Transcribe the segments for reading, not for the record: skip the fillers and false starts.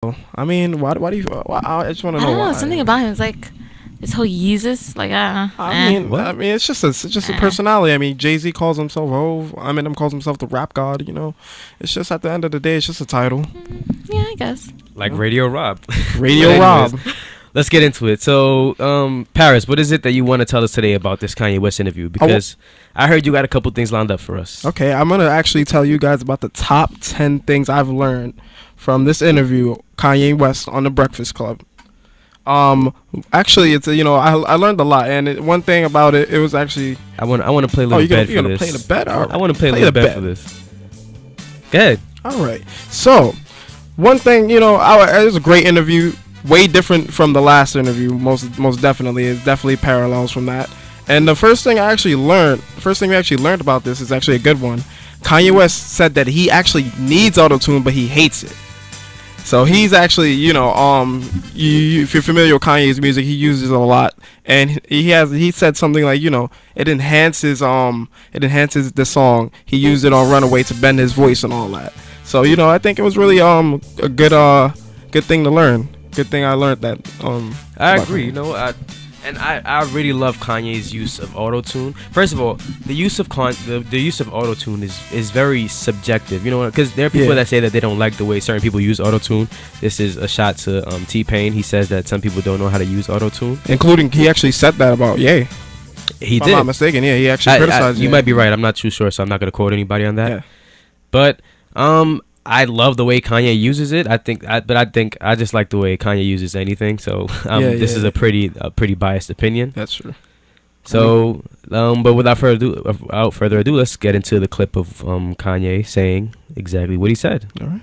I mean, why do you? I just want to I know don't know. why. Something about him is like this whole Yeezus. Like, I mean, it's just a personality. I mean, Jay-Z calls himself Hov. Eminem calls himself the rap god. It's just at the end of the day, it's just a title. Yeah, I guess. Like Radio Rob. Radio Rob. Let's get into it. So, Paris, what is it that you want to tell us today about this Kanye West interview? Because I heard you got a couple things lined up for us. Okay, I'm gonna actually tell you guys about the top 10 things I've learned from this interview, Kanye West on the Breakfast Club. Actually, it's I learned a lot, and one thing about it, it was actually I want to play a little bed for this. You're gonna play the bet? All right. I want to play a little bed for this. Go ahead. All right. So, one thing, it was a great interview. Way different from the last interview. Most definitely, it definitely parallels from that. And the first thing we actually learned about this is actually a good one. Kanye West said that he actually needs auto-tune, but he hates it. So he's actually, if you're familiar with Kanye's music, he uses it a lot, and he said something like, it enhances the song. He used it on Runaway to bend his voice and all that. So I think it was really a good thing to learn. Good thing I learned that. I agree. I really love Kanye's use of auto-tune. First of all, the use of auto-tune is very subjective. Because there are people that say that they don't like the way certain people use auto-tune. This is a shot to T-Pain. He says that some people don't know how to use auto-tune. Including, he actually said that about Ye. He did. I'm not mistaken. Yeah, he actually criticized You might be right. I'm not too sure, so I'm not going to quote anybody on that. Yeah. But I love the way Kanye uses it. I just like the way Kanye uses anything. So this is a pretty biased opinion. That's true. So, but without further ado, let's get into the clip of Kanye saying exactly what he said. All right.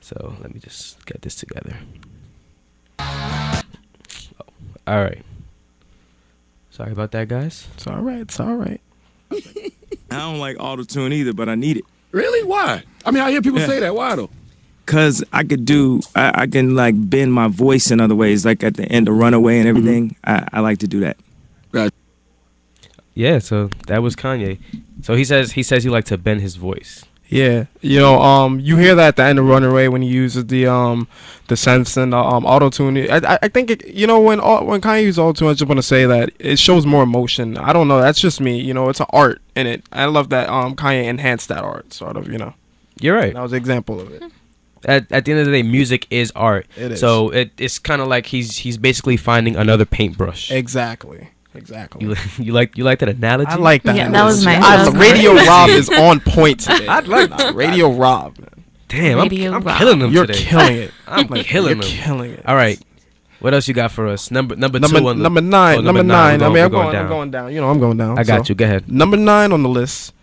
So let me just get this together. Oh, all right. Sorry about that, guys. It's all right. It's all right. I don't like auto-tune either, but I need it. Really? Why? I mean, I hear people say that. Why though? Cause I can like bend my voice in other ways, like at the end of Runaway and everything. I like to do that. Right. Yeah. So that was Kanye. So he says he likes to bend his voice. Yeah, you hear that at the end of Runaway when he uses the synths and auto tune. I think when Kanye uses auto tune, I just want to say that it shows more emotion. I don't know, that's just me. It's an art in it. I love that Kanye enhanced that art, sort of. You're right. That was an example of it. At the end of the day, music is art. It is. So it's kind of like he's basically finding another paintbrush. Exactly. You like that analogy? I like that. Yeah, analogy. that was nice. Radio Rob is on point today. I'd like that. Radio Rob. Damn, I'm killing him You're today. killing it. I'm killing him. You're killing it. All right. What else you got for us? Number two on the number nine. Number nine. I'm I'm going down. I'm going down. I got you. Go ahead. Number 9 on the list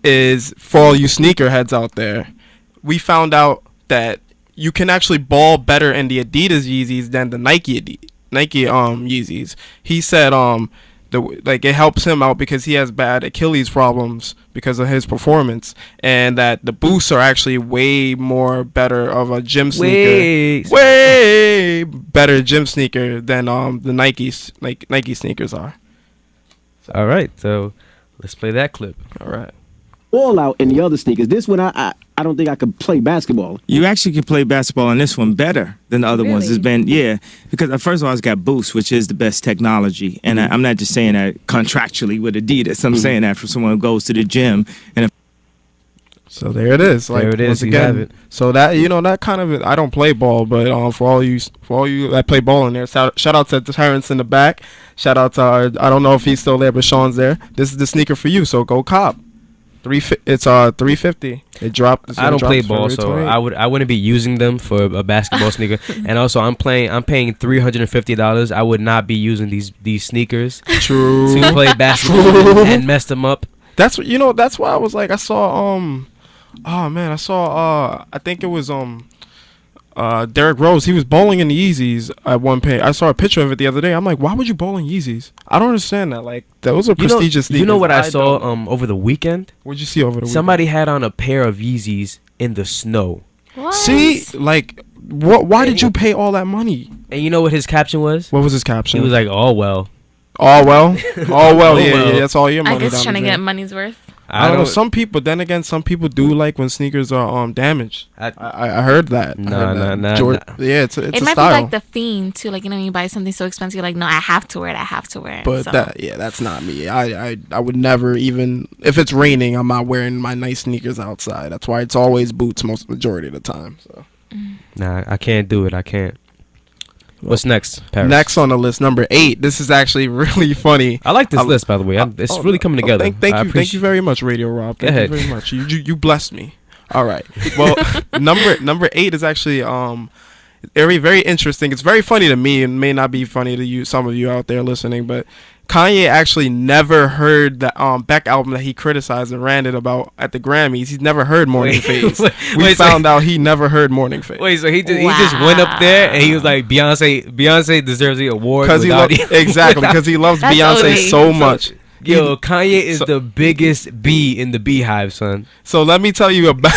is for all you sneakerheads out there. We found out that you can actually ball better in the Adidas Yeezys than the Nike Yeezys. He said it helps him out because he has bad Achilles problems because of his performance, and that the boosts are actually way more better of a gym sneaker. Way better gym sneaker than the Nike sneakers are. All right, so let's play that clip. All right. All out in the other sneakers. This one, I don't think I could play basketball. You actually can play basketball on this one better than the other ones. It's been, because first of all, it's got Boost, which is the best technology. And I'm not just saying that contractually with Adidas. I'm saying that for someone who goes to the gym. So there it is. There it is. Once you again, have it. So that kind of, I don't play ball, but for all you that play ball in there, shout out to Terrence in the back. Shout out to I don't know if he's still there, but Sean's there. This is the sneaker for you. So go cop. It's $350. It dropped. I don't play ball, so I wouldn't be using them for a basketball sneaker. And also, I'm paying $350. I would not be using these sneakers to play basketball and mess them up. That's why I was like, I saw I think it was Derrick Rose. He was bowling in the Yeezys at one point. I saw a picture of it the other day. I'm like, why would you bowl in Yeezys? I don't understand that. Like, those are prestigious sneakers. You know what I saw over the weekend? What'd you see over the weekend? Somebody had on a pair of Yeezys in the snow. What? See, like, why did you pay all that money? And you know what his caption was? What was his caption? He was like, "Oh well." Oh well. Oh well. Yeah. That's all your money. I guess trying to get money's worth. I don't know. Some people, then again, some people do like when sneakers are damaged. I heard that. Nah. Yeah, it's It a might style. be like the theme too. Like, you know, when you buy something so expensive, you're like, no, I have to wear it. I have to wear it. But So, that's not me. I would never, even if it's raining, I'm not wearing my nice sneakers outside. That's why it's always boots most majority of the time. So Nah, I can't do it. I can't. What's next, Paris? Next on the list, number 8. This is actually really funny. I like this list, by the way. It's really coming together. Thank you very much, Radio Rob. Thank you very much. You blessed me. All right. Well, number 8 is actually very, very interesting. It's very funny to me, and may not be funny to you, some of you out there listening, but Kanye actually never heard the Beck album that he criticized and ranted about at the Grammys. He's never heard Morning Phase. We found out he never heard Morning Phase. Wait, so he just went up there and he was like, Beyonce deserves the award exactly, because he loves Beyonce so much. Yo, Kanye is the biggest bee in the beehive, son. So let me tell you about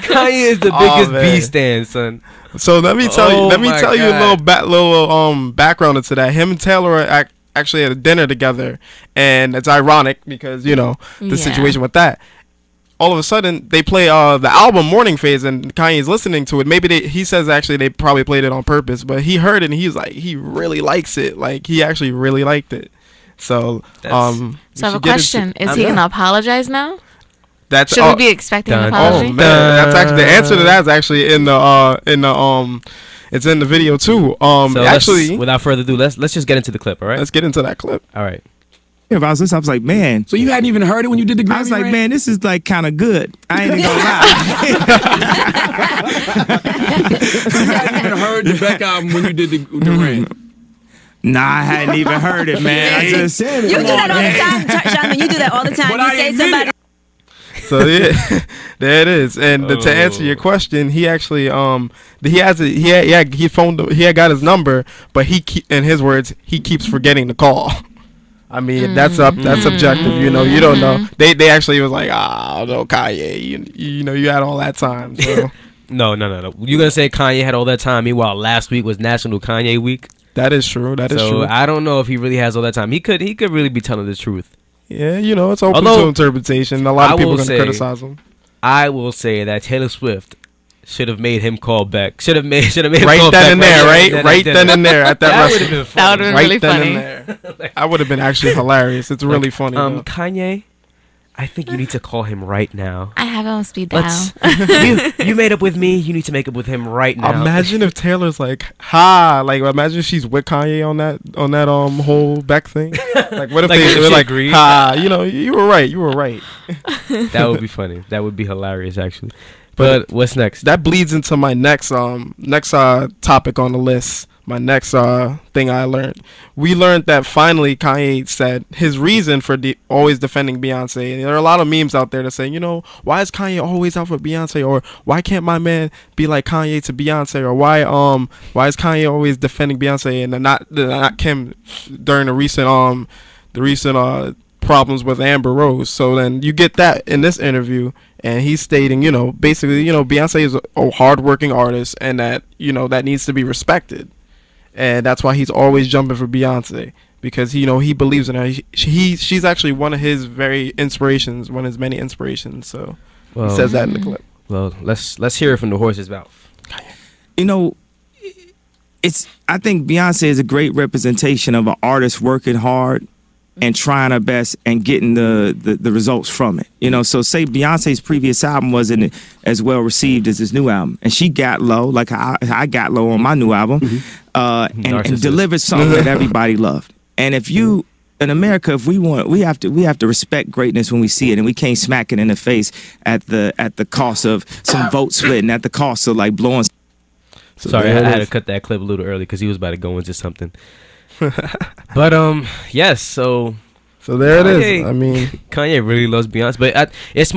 Kanye is the biggest bee stand, son. So let me tell you a little background into that. Him and Taylor are actually at a dinner together, and it's ironic because the situation with that. All of a sudden, they play the album Morning Phase, and Kanye's listening to it. Maybe he says actually they probably played it on purpose, but he heard it and he's like, he really likes it. Like, he actually really liked it. So so I have a question: is he gonna apologize now? Should we be expecting an apology? Oh man, that's actually the answer to that is actually in the it's in the video too. So actually, without further ado, let's just get into the clip. All right, let's get into that clip. All right. Yeah, I was like, man. So you hadn't even heard it when you did the Grammy? I was like, rant? man, this is like kind of good. I ain't even gonna lie. So you hadn't even heard the Beck album when you did the rant? Nah, I hadn't even heard it, man. You do that all the time, Sean. You do that all the time. You say somebody. So yeah, there it is. And to answer your question, he actually he had got his number, but in his words, he keeps forgetting to call. I mean, that's subjective, you don't know. They actually was like, no, Kanye, you had all that time. So. No. You're gonna say Kanye had all that time, meanwhile last week was National Kanye Week? That is true. That is true. So I don't know if he really has all that time. He could really be telling the truth. Yeah, it's open to interpretation. A lot of people are gonna criticize him. I will say that Taylor Swift should have made him call back. Should have made him right call then back. Right then and there at that would have been funny. That would have been really funny. I would have been actually hilarious. It's really funny. Kanye, I think you need to call him right now. I have it on speed dial. You made up with me. You need to make up with him right now. Imagine if Taylor's like, imagine if she's with Kanye on that whole Beck thing. Like, what if they were like, agreed? You were right. That would be funny. That would be hilarious, actually. But what's next? That bleeds into my next topic on the list. My next thing I learned. We learned that finally Kanye said his reason for always defending Beyonce. And there are a lot of memes out there that say, why is Kanye always out for Beyonce, or why can't my man be like Kanye to Beyonce, or why is Kanye always defending Beyonce and not Kim during the recent problems with Amber Rose. So then you get that in this interview, and he's stating, basically, Beyonce is a hardworking artist, and that that needs to be respected. And that's why he's always jumping for Beyonce, because he believes in her. She's actually one of his many inspirations. So he says that in the clip. Well, let's hear it from the horse's mouth. I think Beyonce is a great representation of an artist working hard and trying her best and getting the results from it. So say Beyonce's previous album wasn't as well received as his new album, and she got low, like I got low on my new album, and delivered something that everybody loved. And if you in America, if we have to respect greatness when we see it, and we can't smack it in the face at the cost of some vote splitting, at the cost of like blowing. Sorry, I had to cut that clip a little early because he was about to go into something. But yes, so there Kanye, it is. I mean, Kanye really loves Beyonce, but it's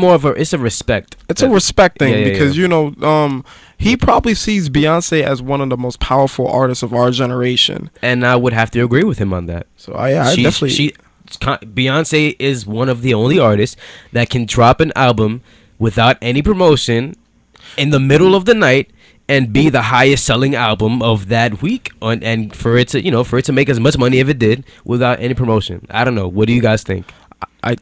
a respect. It's a respect thing, because he probably sees Beyonce as one of the most powerful artists of our generation, and I would have to agree with him on that. So I definitely. Beyonce is one of the only artists that can drop an album without any promotion in the middle of the night and be the highest selling album of that week, and for it to make as much money if it did without any promotion. I don't know. What do you guys think? I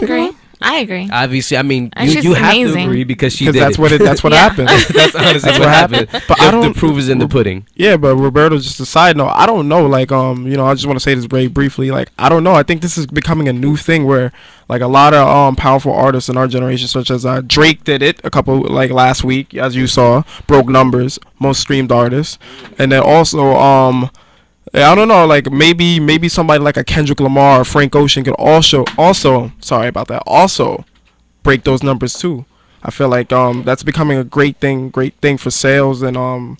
agree. I agree. Obviously, I mean, you have to agree because she did that's what happened. That's honestly what happened. But the proof is in the pudding. Yeah, but Roberto, just a side note, I don't know. Like, I just want to say this very briefly. Like, I don't know. I think this is becoming a new thing where, like, a lot of powerful artists in our generation, such as Drake, did it a couple last week, as you saw, broke numbers, most streamed artists, and then also I don't know, like maybe somebody like a Kendrick Lamar or Frank Ocean could also sorry about that, also break those numbers too. I feel like that's becoming a great thing for sales, and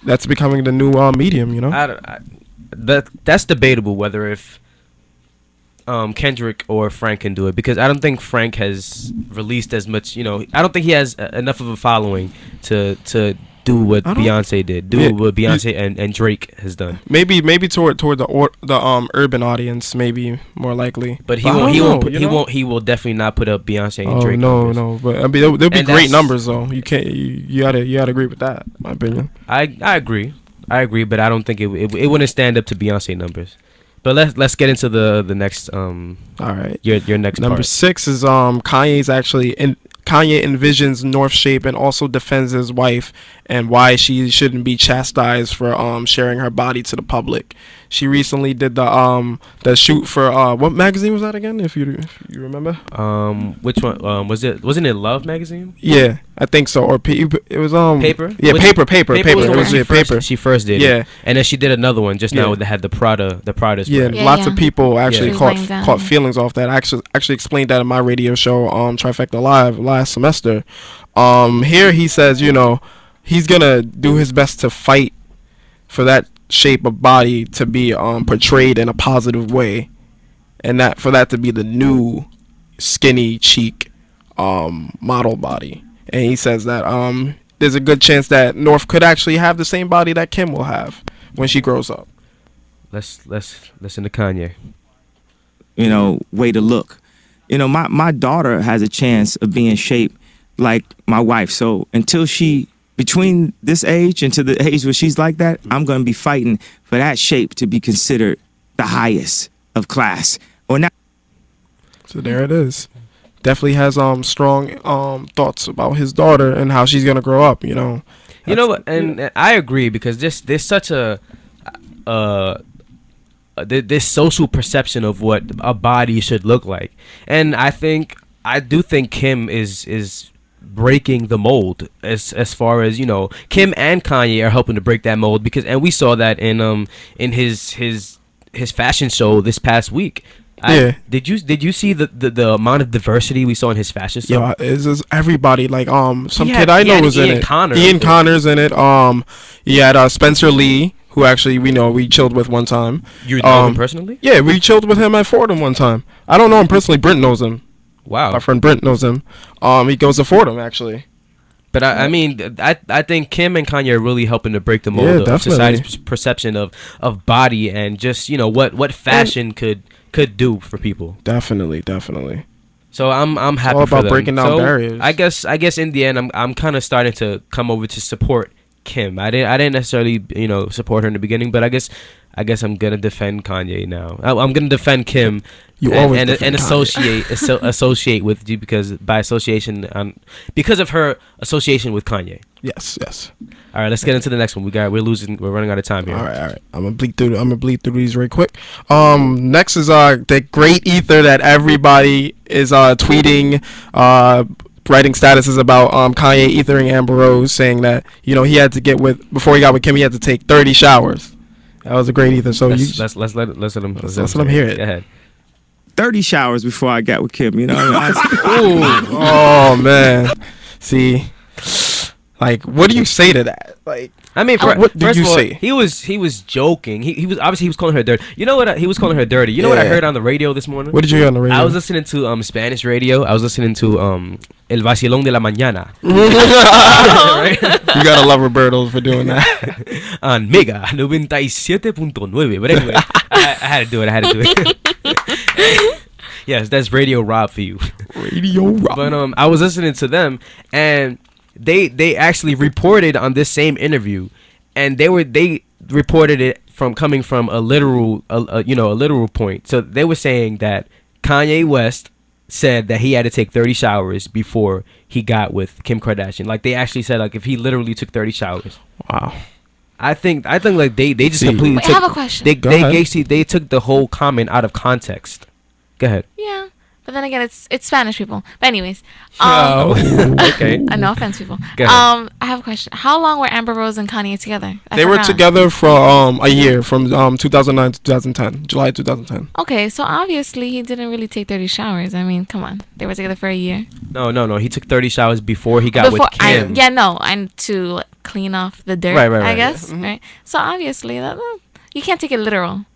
that's becoming the new medium, you know. That's debatable whether if Kendrick or Frank can do it, because I don't think Frank has released as much, you know. I don't think he has enough of a following to do what Beyonce did, what Beyonce and Drake has done. Maybe toward the urban audience, maybe more likely. But he will definitely not put up Beyonce and Drake. No. But I mean, there'll be great numbers though. You can't. You gotta agree with that. In my opinion. I agree, but I don't think it wouldn't stand up to Beyonce numbers. But let's get into the next. All right. Your next number part. 6 is Kanye's actually Kanye envisions North Shape and also defends his wife and why she shouldn't be chastised for sharing her body to the public. She recently did the shoot for what magazine was that again? If you remember. Which one was it? Wasn't it Love magazine? Yeah, I think so. Or it was Paper. Yeah, paper. It was Paper. She first did. Yeah, it. And then she did another one just now that had the Prada. Yeah, lots of people actually caught feelings off that. I actually explained that in my radio show, Trifecta Live, last semester. Here he says, you know, he's gonna do his best to fight for that shape of body to be portrayed in a positive way, and that for that to be the new skinny cheek model body. And he says that there's a good chance that North could actually have the same body that Kim will have when she grows up. Let's listen to Kanye. You know, way to look. You know, my daughter has a chance of being shaped like my wife. So until she, between this age and to the age where she's like that, I'm going to be fighting for that shape to be considered the highest of class. Or not. So there it is. Definitely has strong thoughts about his daughter and how she's going to grow up, you know. You know what? And I agree, because there's such this social perception of what a body should look like. And I do think Kim is breaking the mold as far as, you know, Kim and Kanye are helping to break that mold, because, and we saw that in his fashion show this past week. Did you see the amount of diversity we saw in his fashion show? Yeah, it's just everybody, like some kid I know was in it. Ian Connor's in it. He had Spencer Lee, who actually we chilled with one time. You know him personally? Yeah, we chilled with him at Fordham one time. I don't know him personally. Brent knows him. Wow. My friend Brent knows him. He goes to Fordham, actually. But I mean, I think Kim and Kanye are really helping to break the mold of society's perception of body, and just, you know, what fashion could do for people. Definitely. So I'm happy it's all for about them. breaking down barriers. I guess in the end, I'm kind of starting to come over to support Kim. I didn't necessarily, you know, support her in the beginning, but I guess I'm gonna defend Kanye now. I'm gonna defend Kim. And associate with you, because by association, because of her association with Kanye. Yes. All right, let's get into the next one. We're running out of time here. All right. I'm gonna bleed through these real quick. Next is the great ether that everybody is tweeting, writing statuses about Kanye ethering Amber Rose, saying that, you know, he had to before he got with Kim, he had to take 30 showers. That was a great ether. So let's let him hear it. Go ahead. 30 showers before I got with Kim, you know. Oh man, see, like, what do you say to that? Like, I mean, what did you say? He was joking. He was obviously, he was calling her dirty. You know what? He was calling her dirty. You know what I heard on the radio this morning? What did you hear on the radio? I was listening to Spanish radio. I was listening to El Vacilón de la Mañana. Right? You gotta love Roberto for doing that. On Mega 97.9. But anyway, I had to do it. Yes, that's Radio Rob for you. Radio Rob. But I was listening to them, and they actually reported on this same interview, and they reported it coming from a literal point. So they were saying that Kanye West said that he had to take 30 showers before he got with Kim Kardashian. Like they actually said, like if he literally took 30 showers. Wow. I think like they just completely. Wait, I have a question. They took the whole comment out of context. Go ahead. Yeah. But then again, it's Spanish people. But anyways, okay. No offense, people. Go ahead. I have a question. How long were Amber Rose and Kanye together? They were together for a year, from 2009 to 2010, July 2010. Okay, so obviously he didn't really take 30 showers. I mean, come on, they were together for a year. No. He took 30 showers before he got with Kim. I'm to clean off the dirt. Right. I guess. Yeah. Mm-hmm. Right. So obviously you can't take it literal.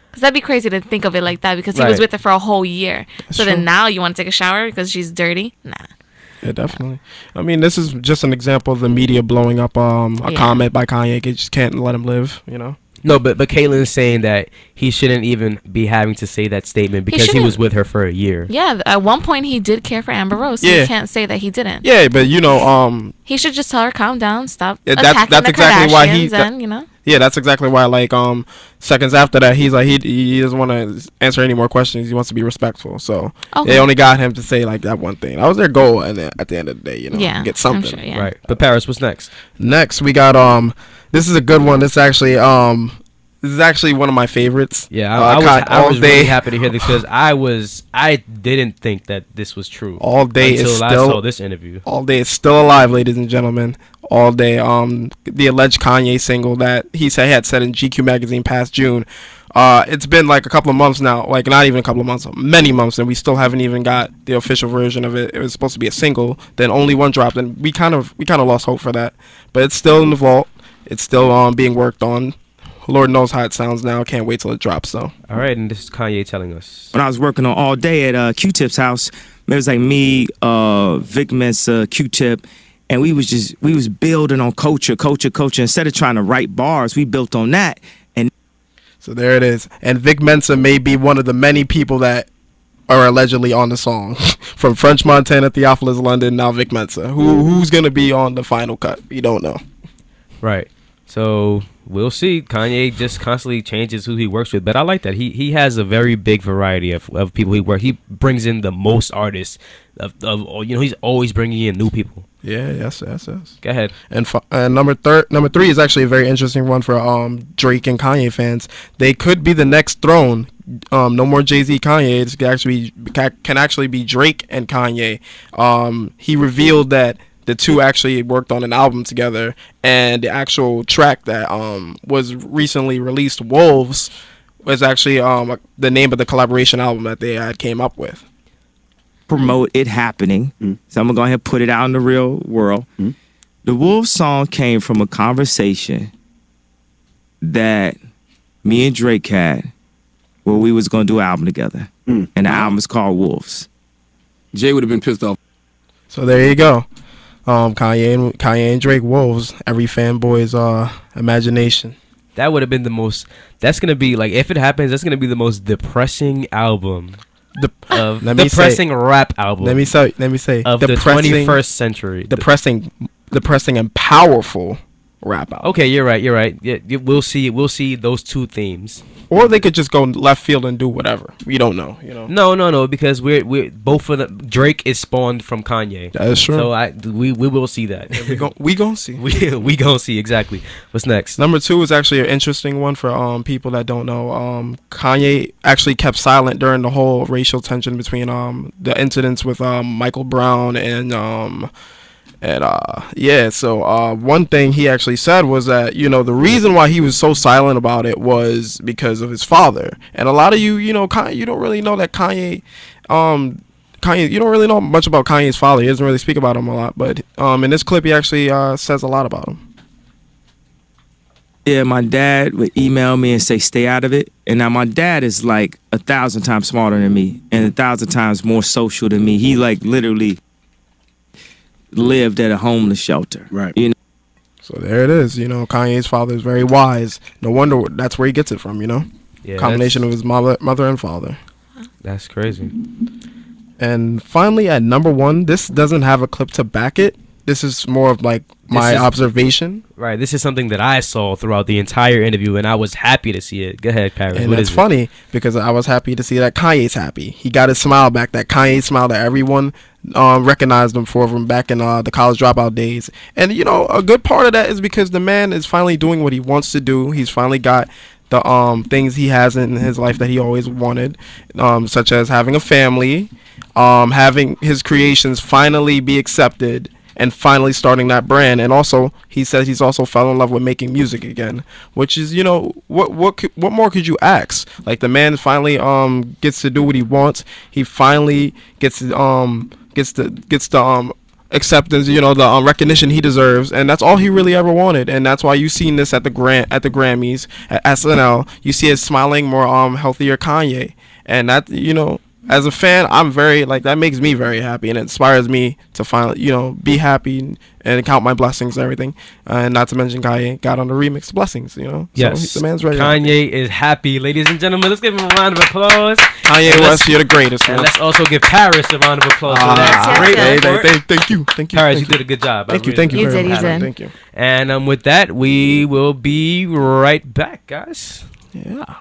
Because that'd be crazy to think of it like that, because he was with her for a whole year. That's so true. then now you want to take a shower because she's dirty? Nah. Yeah, definitely. I mean, this is just an example of the media blowing up a comment by Kanye. They just can't let him live, you know? No, but Caitlin's saying that he shouldn't even be having to say that statement because he was with her for a year. Yeah, at one point he did care for Amber Rose, so you can't say that he didn't. Yeah, but you know, he should just tell her, calm down, stop that's attacking the exactly why Kardashians, you know? Yeah, that's exactly why. Like, seconds after that, he's like, he doesn't want to answer any more questions. He wants to be respectful. So they only got him to say like that one thing. That was their goal, and at the end of the day, you know, get something. Sure, yeah. Right. But Paris, what's next? Next, we got this is a good one. This is actually one of my favorites. Yeah, I was really happy to hear this because I didn't think that this was true. All Day until is I still saw this interview. All Day is still alive, ladies and gentlemen. All Day, the alleged Kanye single that he had said in GQ magazine past June. It's been like a couple of months now, like not even a couple of months, many months, and we still haven't even got the official version of it. It was supposed to be a single, then only one dropped, and we kind of lost hope for that. But it's still in the vault. It's still being worked on. Lord knows how it sounds now. Can't wait till it drops, though. All right, and this is Kanye telling us. When I was working on All Day at Q-Tip's house, it was like me, Vic Mensa, Q-Tip, and we was building on culture. Instead of trying to write bars, we built on that. And so there it is. And Vic Mensa may be one of the many people that are allegedly on the song. From French Montana, Theophilus London, now Vic Mensa. Who's going to be on the final cut? We don't know. Right. So we'll see. Kanye just constantly changes who he works with, but I like that he has a very big variety of people he works. He brings in the most artists he's always bringing in new people. Yeah, yes. Go ahead. And number three is actually a very interesting one for Drake and Kanye fans. They could be the next throne. No more Jay-Z, Kanye. It can actually be Drake and Kanye. He revealed that the two actually worked on an album together, and the actual track that was recently released, Wolves, was actually the name of the collaboration album that they had came up with. Promote it happening. So I'm gonna go ahead and put it out in the real world. The Wolves song came from a conversation that me and Drake had where we was gonna do an album together, and the album is called Wolves. Jay would have been pissed off. So there you go. Kanye and Drake, Wolves, every fanboy's imagination. That would have been the most. That's gonna be like, if it happens, that's gonna be the most depressing album. Depressing rap album. Let me say of the 21st century. Depressing and powerful rap album. Okay, you're right. Yeah, we'll see those two themes. Or they could just go left field and do whatever. We don't know, you know. No, because we're both of them. Drake is spawned from Kanye. That is true. So we will see that. Yeah, we gonna see. we gonna see exactly. What's next? Number 2 is actually an interesting one for people that don't know. Kanye actually kept silent during the whole racial tension between the incidents with Michael Brown and one thing he actually said was that, you know, the reason why he was so silent about it was because of his father. And a lot of you know, you don't really know that Kanye, you don't really know much about Kanye's father. He doesn't really speak about him a lot, but in this clip he actually says a lot about him. Yeah, my dad would email me and say, stay out of it. And now my dad is like 1,000 times smarter than me and 1,000 times more social than me. He like literally lived at a homeless shelter. Right. You know? So there it is. You know, Kanye's father is very wise. No wonder that's where he gets it from, you know? Yeah, combination of his mother and father. That's crazy. And finally, at number 1, this doesn't have a clip to back it, this is more of like my observation. Right. This is something that I saw throughout the entire interview, and I was happy to see it. Go ahead, Paris. And it's funny because I was happy to see that Kanye's happy. He got his smile back. That Kanye smile that everyone recognized him for from back in the college dropout days. And you know, a good part of that is because the man is finally doing what he wants to do. He's finally got the things he has in his life that he always wanted, such as having a family, having his creations finally be accepted, and finally starting that brand. And also, he says he's also fell in love with making music again, which is, you know, what more could you ask? Like, the man finally gets to do what he wants. He finally gets the acceptance, you know, the recognition he deserves, and that's all he really ever wanted. And that's why you seen this at the Grammys, at SNL. You see a smiling, more healthier Kanye, and that, you know, as a fan, I'm very, like, that makes me very happy, and it inspires me to finally, you know, be happy and count my blessings and everything. And not to mention, Kanye got on the remix Blessings, you know. Yes. So the man's ready. Kanye is happy. Ladies and gentlemen, let's give him a round of applause. Kanye West, you're the greatest, man. And let's also give Paris a round of applause. Thank you. Paris, you did a good job. Thank you. You did. Thank you. And with that, we will be right back, guys. Yeah.